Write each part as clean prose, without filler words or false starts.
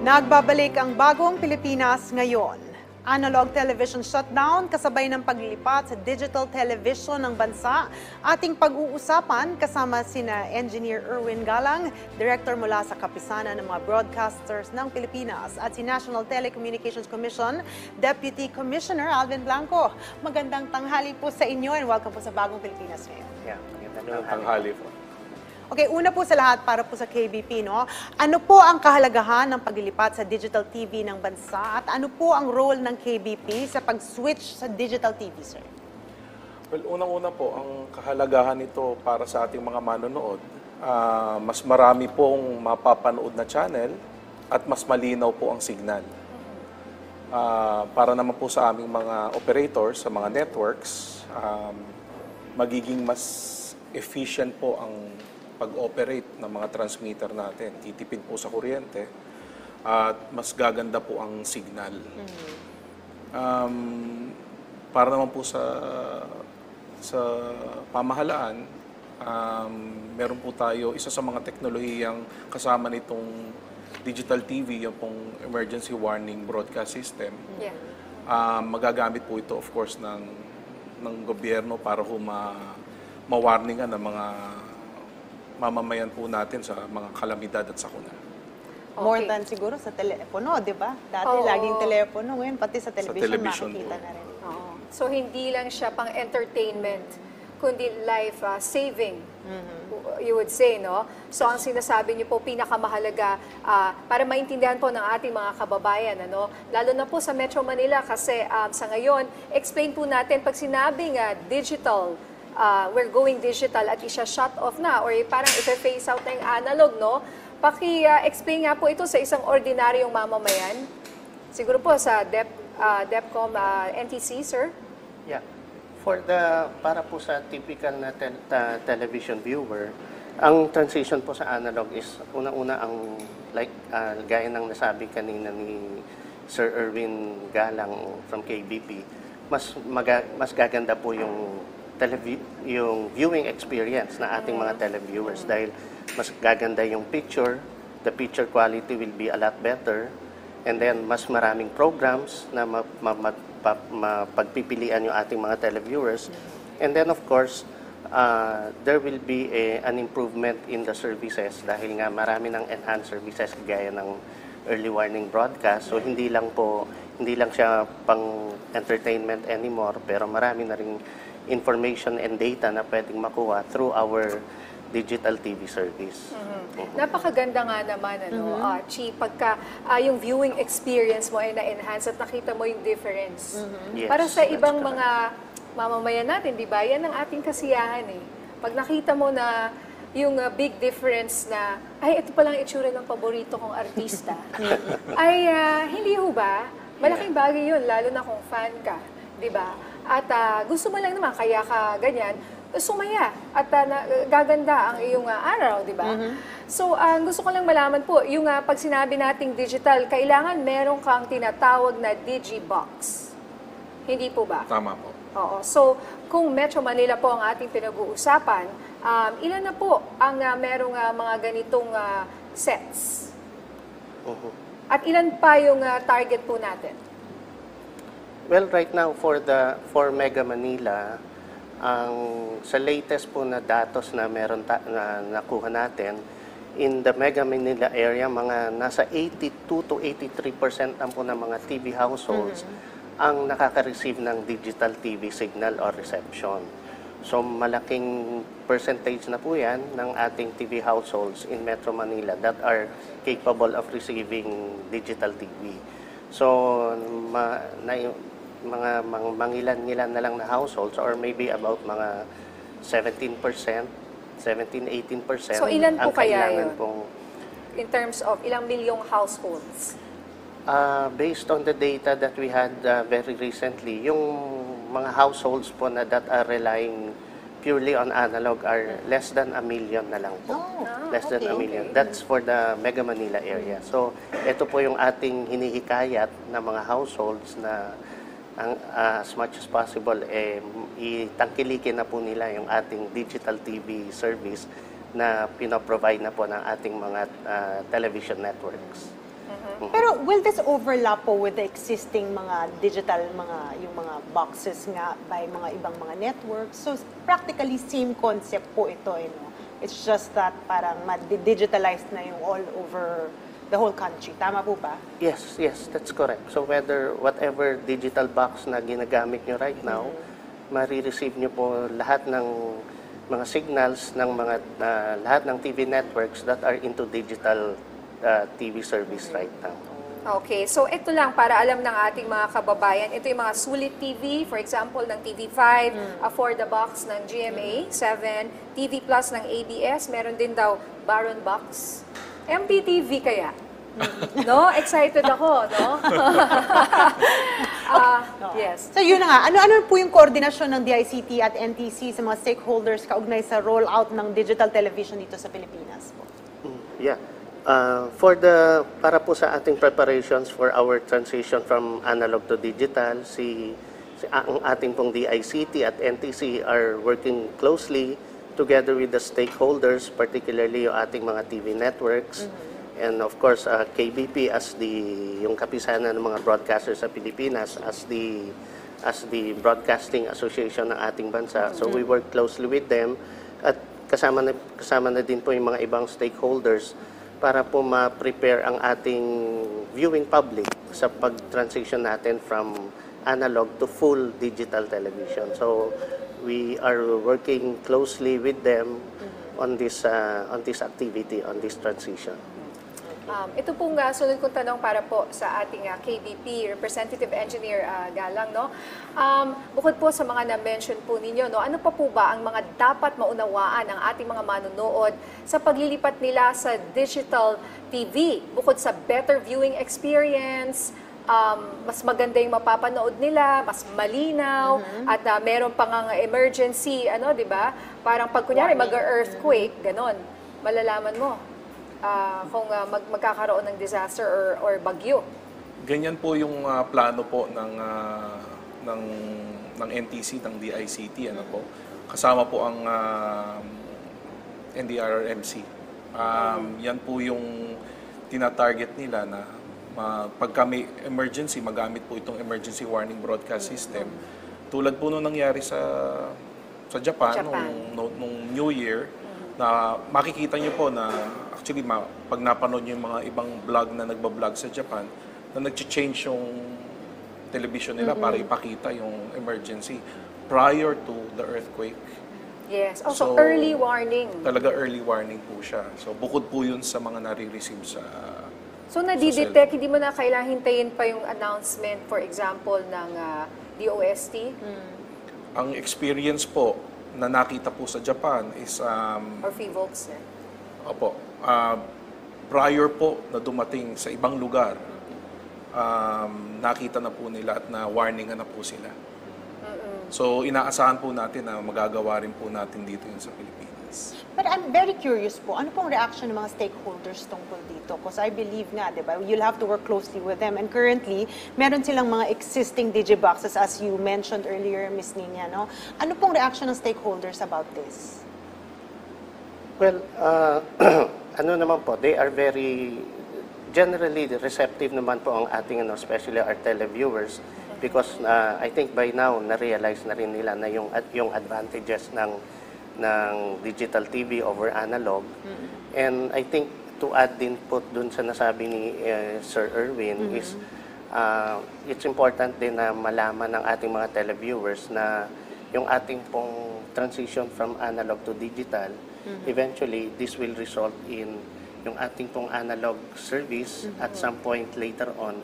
Nagbabalik ang bagong Pilipinas ngayon. Analog television shutdown kasabay ng paglilipat sa digital television ng bansa. Ating pag-uusapan kasama sina Engineer Erwin Galang, Director mula sa Kapisanan ng mga Broadcasters ng Pilipinas, at si National Telecommunications Commission Deputy Commissioner Alvin Blanco. Magandang tanghali po sa inyo and welcome po sa bagong Pilipinas ngayon. Yeah, magandang tanghali po. Okay, una po sa lahat para po sa KBP, no? Ano po ang kahalagahan ng paglilipat sa digital TV ng bansa at ano po ang role ng KBP sa pag-switch sa digital TV, sir? Well, unang-una po, ang kahalagahan nito para sa ating mga manonood, mas marami pong mapapanood na channel at mas malinaw po ang signal. Para naman po sa aming mga operators, sa mga networks, magiging mas efficient po ang pag-operate ng mga transmitter natin. Titipid po sa kuryente at mas gaganda po ang signal. Para naman po sa pamahalaan, meron po tayo, isa sa mga teknolohiyang kasama nitong digital TV, yung pong emergency warning broadcast system. Yeah. Magagamit po ito, of course, ng gobyerno para ma-warningan ng mga mamamayan po natin sa mga kalamidad at sakuna. More than siguro sa telepono, di ba? Dati laging telepono, ngayon pati sa television makikita na rin. So hindi lang siya pang entertainment, kundi life saving, you would say, no? So ang sinasabi niyo po, pinakamahalaga para maintindihan po ng ating mga kababayan, ano? Lalo na po sa Metro Manila kasi sa ngayon, explain po natin, pag sinabing digital, we're going digital at isa-shut off na or parang i-phase out na yung analog, no? Paki-explain nga po ito sa isang ordinaryong mamamayan. Siguro po sa DepCom NTC, sir? Yeah. Para po sa typical na television viewer, ang transition po sa analog is una-una ang gaya ng nasabi kanina ni Sir Erwin Galang from KBP, mas gaganda po yung viewing experience na ating mga televiewers dahil mas gaganda yung the picture quality will be a lot better, and then mas maraming programs na mapagpipilian yung ating mga televiewers, and then of course there will be an improvement in the services dahil nga marami ng enhanced services gaya ng early warning broadcast, so hindi lang siya pang entertainment anymore, pero marami na ring information and data na pwedeng makuha through our digital TV service. Napakaganda nga naman, Chi, pagka yung viewing experience mo ay na-enhance at nakita mo yung difference. Yes, para sa ibang mga mamamayan natin, di ba? Yan ang ating kasiyahan eh. Pag nakita mo na yung big difference na, ay, ito palang itsura ng paborito kong artista, ay, hindi ho ba? Malaking bagay yun, lalo na kung fan ka, di ba? At gusto mo lang naman, kaya ka ganyan, sumaya at gaganda ang iyong araw, di ba? So, gusto ko lang malaman po, yung pag sinabi nating digital, kailangan meron kang tinatawag na Digibox. Hindi po ba? Tama po. Oo. So, kung Metro Manila po ang ating pinag-uusapan, ilan na po ang merong mga ganitong sets? At ilan pa yung target po natin? Well, right now for Mega Manila, sa latest po na datos na na nakuha natin, in the Mega Manila area, mga nasa 82 to 83% ang po ng mga TV households ang nakaka-receive ng digital TV signal or reception. So malaking percentage na po yan ng ating TV households in Metro Manila that are capable of receiving digital TV. So mga mangilan-ngilan na lang na households or maybe about mga 17%, 17-18% so, ilan po ang kaya kailangan yun? pong... In terms of ilang milyong households? Based on the data that we had very recently, yung mga households po na that are relying purely on analog are less than 1 million na lang po. Less than 1 million. That's for the Mega Manila area. So, ito po yung ating hinihikayat na mga households na as much as possible, itangkilikin na po nila yung ating digital TV service na pinoprovide na po ng ating mga television networks. Pero will this overlap po with the existing mga digital, yung mga boxes nga by mga ibang mga networks? So practically same concept po ito, It's just that parang ma-digitalized na yung all over the whole country. Tama po ba? Yes, that's correct. So whatever digital box na ginagamit nyo right now, marireceive nyo po lahat ng mga signals ng lahat ng TV networks that are into digital TV service right now. Okay, so ito lang para alam ng ating mga kababayan. Ito yung mga Sulit TV, for example, ng TV5, For the Box ng GMA 7, TV Plus ng ABS, meron din daw Baron Box. MPTV kaya? No? Excited ako, no? Yes. So yun na nga, ano po yung koordinasyon ng DICT at NTC sa mga stakeholders kaugnay sa rollout ng digital television dito sa Pilipinas po? Yeah. Para po sa ating preparations for our transition from analog to digital, ang ating pong DICT at NTC are working closely together with the stakeholders, particularly yung ating mga TV networks, and of course KBP as yung kapisanan ng mga broadcasters sa Pilipinas as the broadcasting association ng ating bansa. So we work closely with them at kasama na din po yung mga ibang stakeholders para po ma-prepare ang ating viewing public sa pag-transition natin from analog to full digital television. So we are working closely with them on this activity, on this transition. Ito pong sunod kong tanong para po sa ating KBP Representative Engineer Galang, no? Bukod po sa mga na-mention po ninyo, no, ano pa po ba ang mga dapat maunawaan ng ating mga manonood sa paglilipat nila sa digital TV? Bukod sa better viewing experience, mas maganda yung mapapanood nila, mas malinaw, at meron pang emergency, di ba? Parang pag kunyari mag-earthquake, ganon, malalaman mo kung magkakaroon ng disaster or bagyo. Ganyan po yung plano po ng NTC, ng DICT, kasama po ang NDRRMC. Yan po yung tinatarget nila na pagka may emergency, magamit po itong emergency warning broadcast system. Tulad po nung nangyari sa Japan. Nung New Year, na makikita nyo po na actually pag napanood nyo yung mga ibang vlog na nagbablog sa Japan, na nag-change yung television nila para ipakita yung emergency prior to the earthquake. Yes. Also, early warning. Talaga early warning po siya. So, bukod po yun sa mga nare-receive sa... So, nadidetect, hindi mo na kailangan hintayin pa yung announcement, for example, ng DOST? Ang experience po na nakita po sa Japan is... or FIVOLX, Opo. Prior po na dumating sa ibang lugar, nakita na po nila at na warningan na po sila. So, inaasahan po natin na magagawa rin po natin dito yun sa Pilipinas. But I'm very curious po, ano pong reaction ng mga stakeholders tungkol dito? Because I believe nga, di ba, you'll have to work closely with them. And currently, meron silang mga existing digiboxes, as you mentioned earlier, Ms. Nina, no? Ano pong reaction ng stakeholders about this? Well, ano naman po, they are very, generally receptive naman po ang ating, especially our televiewers, because I think by now, na-realize na rin nila na yung advantages ng digital TV over analog. And I think to add din po dun sa nasabi ni Sir Erwin is it's important din na malaman ng ating mga televiewers na yung ating pong transition from analog to digital, eventually this will result in yung ating pong analog service at some point later on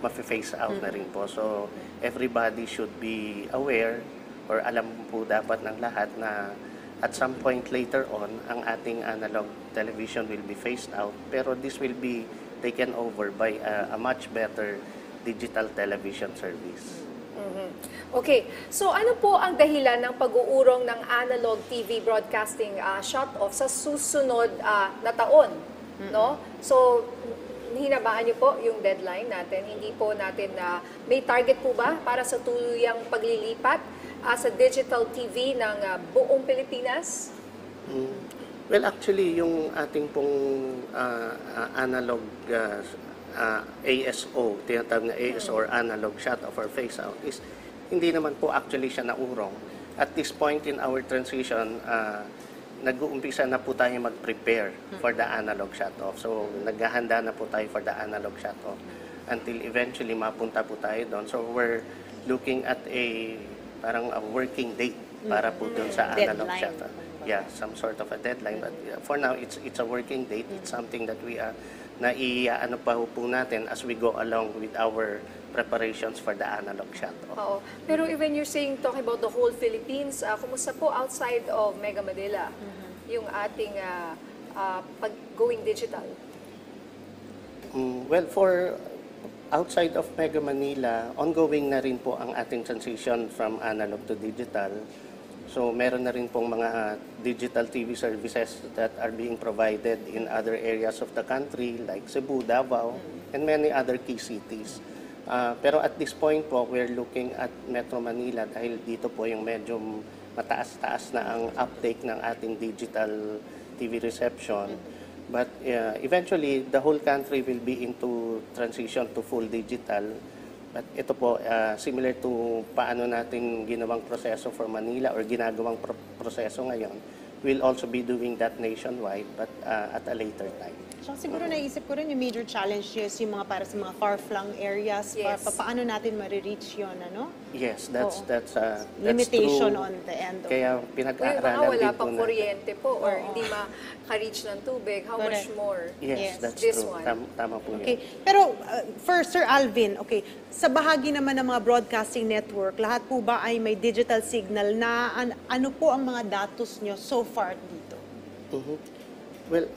ma-phase out na rin po. So everybody should be aware or alam po dapat ng lahat na at some point later on, ang ating analog television will be phased out, pero this will be taken over by a much better digital television service. Okay, so ano po ang dahilan ng pag-uurong ng analog TV broadcasting shut-off sa susunod na taon? No? So, hinabaan niyo po yung deadline natin. Hindi po natin may target po ba para sa tuluyang paglilipat sa digital TV ng buong Pilipinas? Well, actually, yung ating pong analog ASO, tinatawag na ASO or analog shut-off or phase-out, is hindi naman po actually siya naurong. At this point in our transition, nag-uumpisa na po tayo mag-prepare for the analog shut-off. So, naghahanda na po tayo for the analog shut-off until eventually mapunta po tayo doon. So, we're looking at parang a working date para po doon sa analog Deadline. shut-off. Yeah, some sort of a deadline. But for now, it's a working date. It's something that we are ano pa po natin as we go along with our preparations for the analog shut-off. Oo. Pero even you're saying, talking about the whole Philippines, kumusta po outside of Mega Manila yung ating pag-going digital? Well, for outside of Mega Manila, ongoing na rin po ang ating transition from analog to digital. So, meron na rin pong mga digital TV services that are being provided in other areas of the country like Cebu, Davao, and many other key cities. Pero at this point po, we're looking at Metro Manila dahil dito po yung medyo mataas-taas na ang uptake ng ating digital TV reception. But eventually, the whole country will be into transition to full digital. But ito po, similar to paano natin ginawang proseso for Manila or ginagawang proseso ngayon, we'll also be doing that nationwide but at a later time. So, siguro naisip ko rin yung major challenge is yung mga para sa mga far-flung areas. Yes. Paano natin ma-reach yun, ano? Yes, Oo. that's Limitation true. on the end of Kaya Yung mga pinag-aaralan wala din po pang natin. kuryente po or hindi ma-reach ng tubig, how much Correct. more? Yes, Yes. that's This true. one. Tama po Okay. yun. Pero for Sir Alvin, okay, sa bahagi naman ng mga broadcasting network, lahat po ba ay may digital signal na ano po ang mga datos nyo so far dito? Well,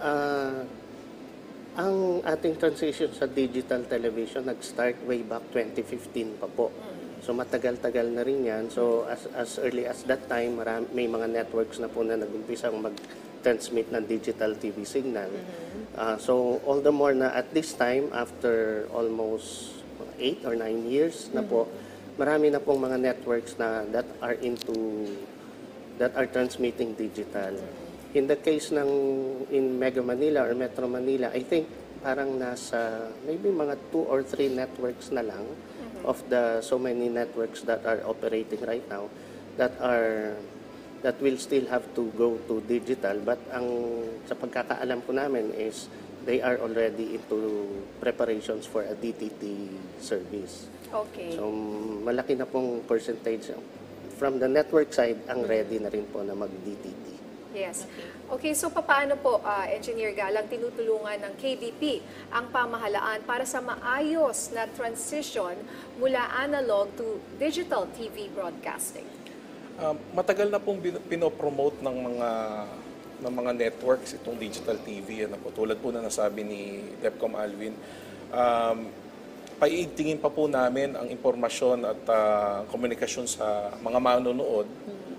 ang ating transition sa digital television nag-start way back 2015 pa po. So matagal-tagal na rin yan. So as early as that time, may mga networks na po na nag-umpisang mag-transmit ng digital TV signal. So all the more na at this time, after almost 8 or 9 years na po, marami na pong mga networks na that are transmitting digital. In the case in Mega Manila or Metro Manila, I think parang nasa maybe mga 2 or 3 networks na lang of the so many networks that are operating right now that will still have to go to digital. But sa pagkakaalam ko namin is they are already into preparations for a DTT service. Okay. So malaki na pong percentage from the network side ang ready na rin po na mag-DTT. Yes. Okay, so paano po, Engineer Galang, tinutulungan ng KBP ang pamahalaan para sa maayos na transition mula analog to digital TV broadcasting? Matagal na pong pinopromote ng mga networks itong digital TV. Ano po, tulad po na nasabi ni Depcom Alvin, paiigtingin pa po namin ang impormasyon at komunikasyon sa mga manonood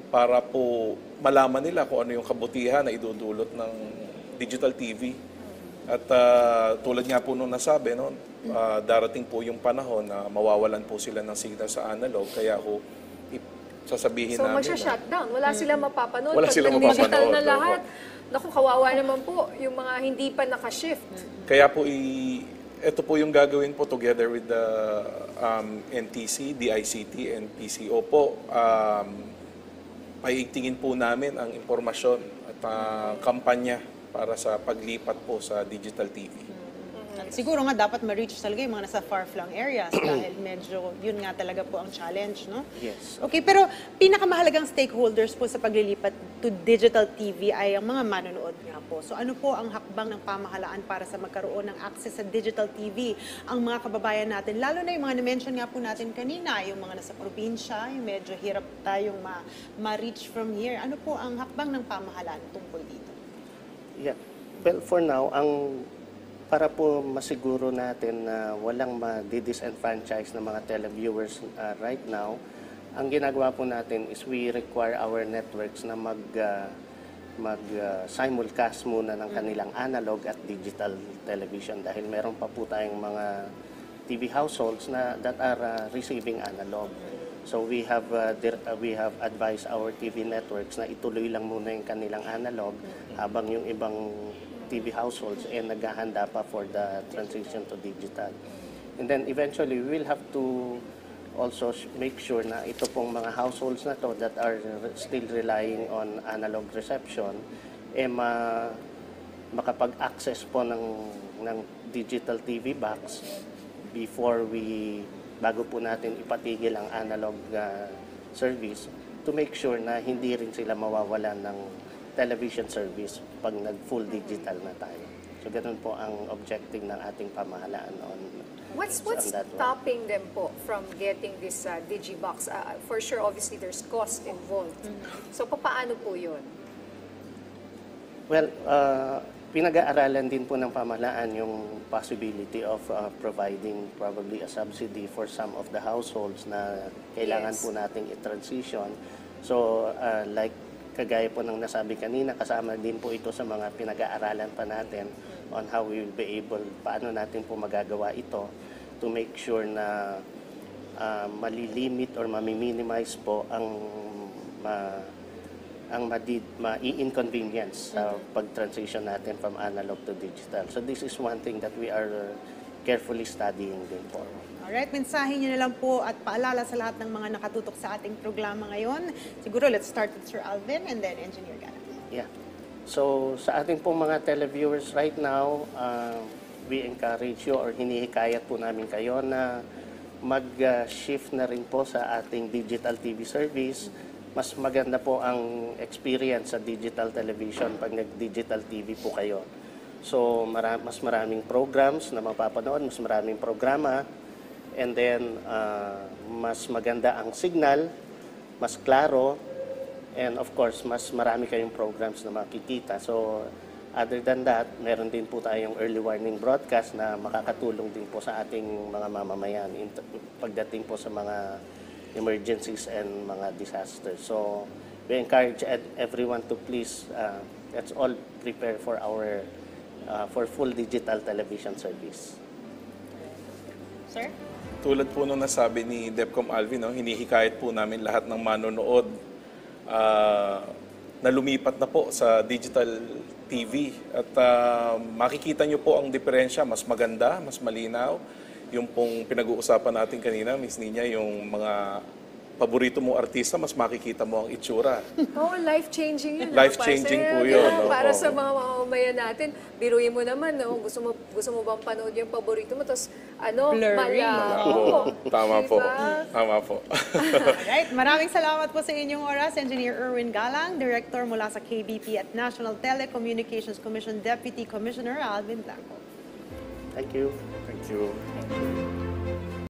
para po malaman nila kung ano yung kabutihan na idudulot ng digital TV. At tulad nga po nung nasabi, no, darating po yung panahon na mawawalan po sila ng signal sa analog. Kaya ako sasabihin So namin mag-shutdown, wala silang mapapanood. Wala Pag silang nag-digital mapapanood, na opo. lahat, naku, kawawa naman po yung mga hindi pa nakashift. Kaya po ito po yung gagawin po together with the NTC, DICT, and PCO po. Paiigtingin po namin ang impormasyon at kampanya para sa paglipat po sa digital TV. At siguro nga dapat ma-reach talaga yung mga nasa far-flung areas dahil medyo yun nga talaga po ang challenge, no? Yes. Okay, pero pinakamahalagang stakeholders po sa paglilipat to digital TV ay ang mga manonood nga po. So ano po ang hakbang ng pamahalaan para sa magkaroon ng access sa digital TV ang mga kababayan natin? Lalo na yung mga na-mention nga po natin kanina, yung mga nasa probinsya, yung medyo hirap tayong ma-reach from here. Ano po ang hakbang ng pamahalaan tungkol dito? Yeah. Well, for now, para po masiguro natin na walang ma-disenfranchise na mga televiewers right now, ang ginagawa po natin is we require our networks na simulcast muna ng kanilang analog at digital television dahil meron pa po tayong mga TV households that are receiving analog. So we have advised our TV networks na ituloy lang muna yung kanilang analog habang yung ibang TV households and naghahanda pa for the transition to digital. And then eventually, we will have to also make sure na ito pong mga households na to that are still relying on analog reception, makapag-access po ng digital TV box bago po natin ipatigil ang analog service, to make sure na hindi rin sila mawawalan ng television service pag nag-full digital na tayo. So, ganun po ang objective ng ating pamahalaan on What's that one. stopping them po from getting this Digibox? For sure, obviously, there's cost involved. So, paano po yun? Well, pinag-aaralan din po ng pamahalaan yung possibility of providing probably a subsidy for some of the households na kailangan Yes. po nating i-transition. So, like kagaya po ng nasabi kanina, kasama din po ito sa mga pinag-aaralan pa natin on how we will be able, paano natin po magagawa ito to make sure na malilimit or mami-minimize po ang ma-inconvenience sa pag-transition natin from analog to digital. So this is one thing that we are carefully studying din po. Alright, mensahe nyo na lang po at paalala sa lahat ng mga nakatutok sa ating programa ngayon. Siguro, let's start with Sir Alvin and then Engineer Galang. Yeah. So sa ating pong mga televiewers right now, we encourage you or hinihikayat po namin kayo na mag-shift na rin po sa ating digital TV service. Mas maganda po ang experience sa digital television pag nag-digital TV po kayo. So mas maraming programs na mapapanood, mas maraming programa, and then mas maganda ang signal, mas klaro, and of course, mas marami kayong programs na makikita. So other than that, meron din po tayong early warning broadcast na makakatulong din po sa ating mga mamamayan pagdating po sa mga emergencies and mga disasters. So we encourage everyone to please, let's all prepare for our for full digital television service. Sir? Tulad po nung nasabi ni DepCom Alvin, no, hinihikayat po namin lahat ng manonood na lumipat na po sa digital TV. At makikita nyo po ang diferensya, mas maganda, mas malinaw. Yung pong pinag-uusapan natin kanina, Miss Nina, yung mga paborito mong artista, mas makikita mo ang itsura. Oo, life-changing yun. Life-changing po yun, no? Para Oo. sa mga mamamayan natin, biruin mo naman, no? Gusto mo bang panood yung paborito mo, tapos Blurry. malabo. Tama po. Diba? Tama po. Alright, maraming salamat po sa inyong oras, Engineer Erwin Galang, Director mula sa KBP at National Telecommunications Commission Deputy Commissioner Alvin Blanco. Thank you. Thank you.